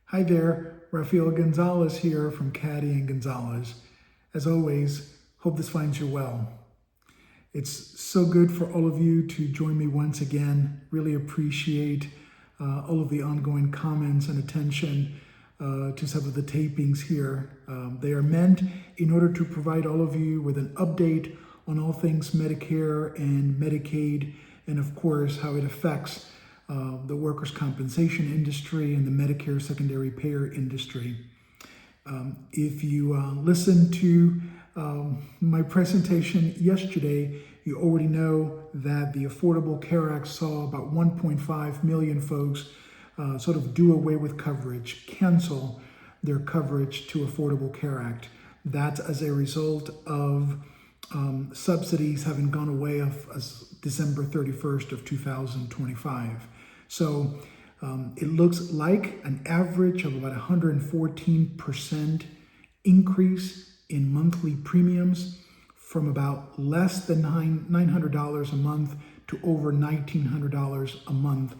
Hi there, Rafael Gonzalez here from Caddy and Gonzalez. As always, hope this finds you well. It's so good for all of you to join me once again. Really appreciate all of the ongoing comments and attention to some of the tapings here. They are meant in order to provide all of you with an update on all things Medicare and Medicaid, and of course, how it affects the workers' compensation industry and the Medicare secondary payer industry. If you listened to my presentation yesterday, you already know that the Affordable Care Act saw about 1.5 million folks sort of do away with coverage, cancel their coverage to Affordable Care Act. That's as a result of subsidies having gone away as December 31st of 2025. So it looks like an average of about 114% increase in monthly premiums from about less than $900 a month to over $1,900 a month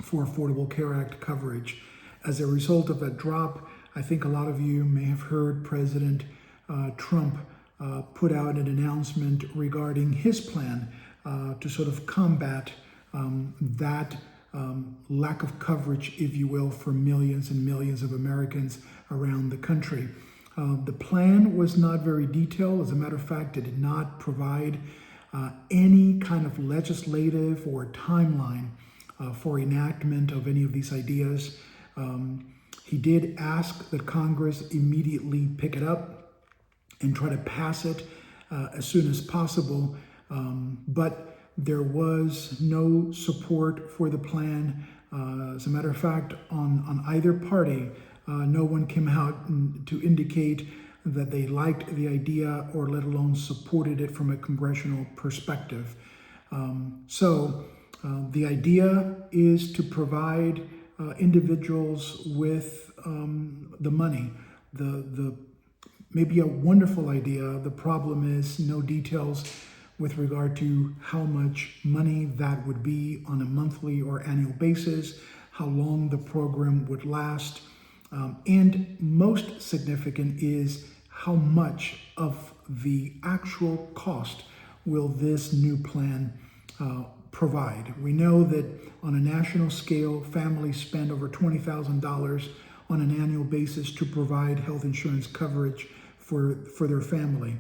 for Affordable Care Act coverage. As a result of that drop, I think a lot of you may have heard President Trump put out an announcement regarding his plan to sort of combat that lack of coverage, if you will, for millions and millions of Americans around the country. The plan was not very detailed. As a matter of fact, it did not provide any kind of legislative or timeline for enactment of any of these ideas. He did ask that Congress immediately pick it up and try to pass it as soon as possible, but there was no support for the plan. As a matter of fact, on either party, no one came out to indicate that they liked the idea or let alone supported it from a congressional perspective. The idea is to provide individuals with the money. The maybe a wonderful idea. The problem is no details with regard to how much money that would be on a monthly or annual basis, how long the program would last, and most significant is how much of the actual cost will this new plan provide. We know that on a national scale, families spend over $20,000 on an annual basis to provide health insurance coverage for their family.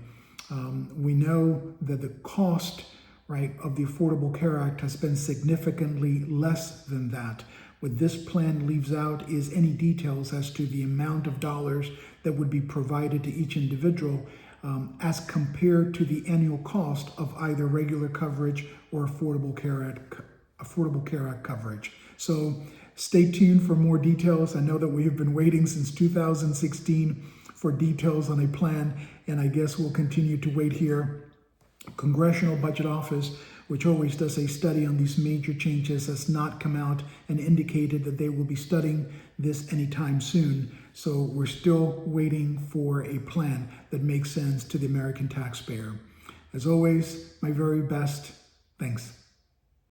We know that the cost, right, of the Affordable Care Act has been significantly less than that. What this plan leaves out is any details as to the amount of dollars that would be provided to each individual as compared to the annual cost of either regular coverage or Affordable Care Act coverage. So stay tuned for more details. I know that we have been waiting since 2016 for details on a plan, and I guess we'll continue to wait here. Congressional Budget Office, which always does a study on these major changes, has not come out and indicated that they will be studying this anytime soon. So we're still waiting for a plan that makes sense to the American taxpayer. As always, my very best. Thanks.